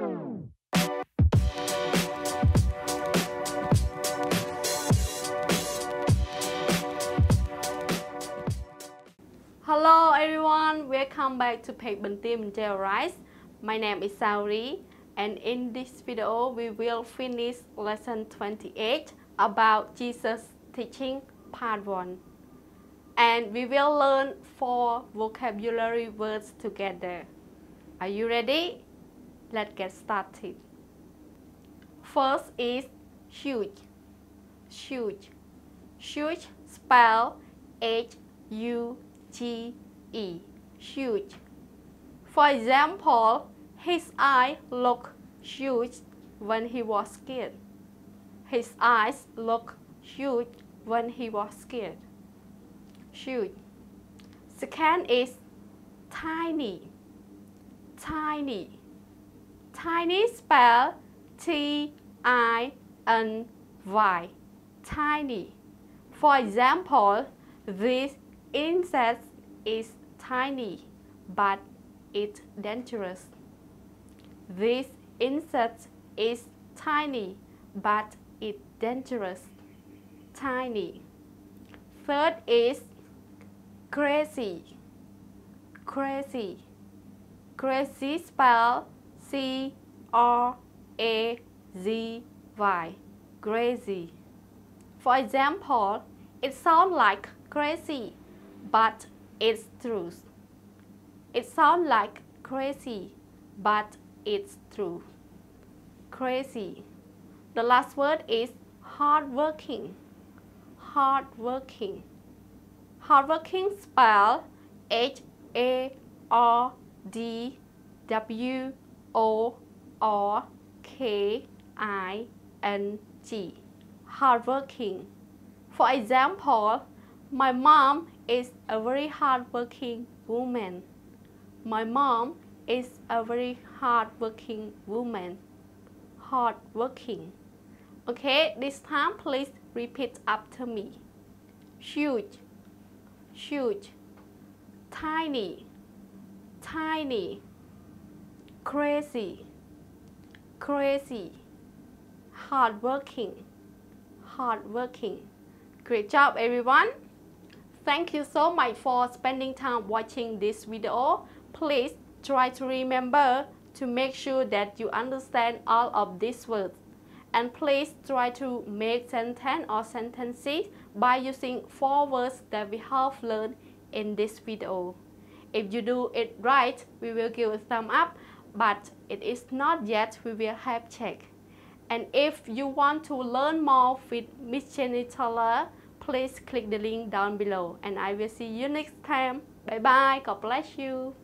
Hello everyone, welcome back to Page Bantim Rice. My name is Savdy, and in this video we will finish lesson 28 about Jesus teaching part 1. And we will learn 4 vocabulary words together. Are you ready? Let's get started. First is huge. Huge. Huge spell H-U-G-E. Huge. For example, his eyes look huge when he was scared. His eyes look huge when he was scared. Huge. Second is tiny. Tiny. Tiny spell T-I-N-Y. Tiny. For example, this insect is tiny, but it's dangerous. This insect is tiny, but it's dangerous. Tiny. Third is crazy. Crazy. Crazy spell C-R-A-Z-Y. Crazy. For example, it sounds like crazy, but it's true. It sounds like crazy, but it's true. Crazy. The last word is hardworking. Hardworking. Hardworking spell H-A-R-D-W-O-R-K-I-N-G. Hardworking. For example, my mom is a very hardworking woman. My mom is a very hardworking woman. Hardworking. Okay, this time please repeat after me. Huge. Huge. Tiny. Tiny. Crazy. Crazy. Hardworking. Hardworking. Great job everyone. Thank you so much for spending time watching this video. Please try to remember to make sure that you understand all of these words. And please try to make sentence or sentences by using 4 words that we have learned in this video. If you do it right, we will give a thumb up, but it is not yet, we will have check. And if you want to learn more with Miss Jenny Taylor, please click the link down below. And I will see you next time. Bye bye. God bless you.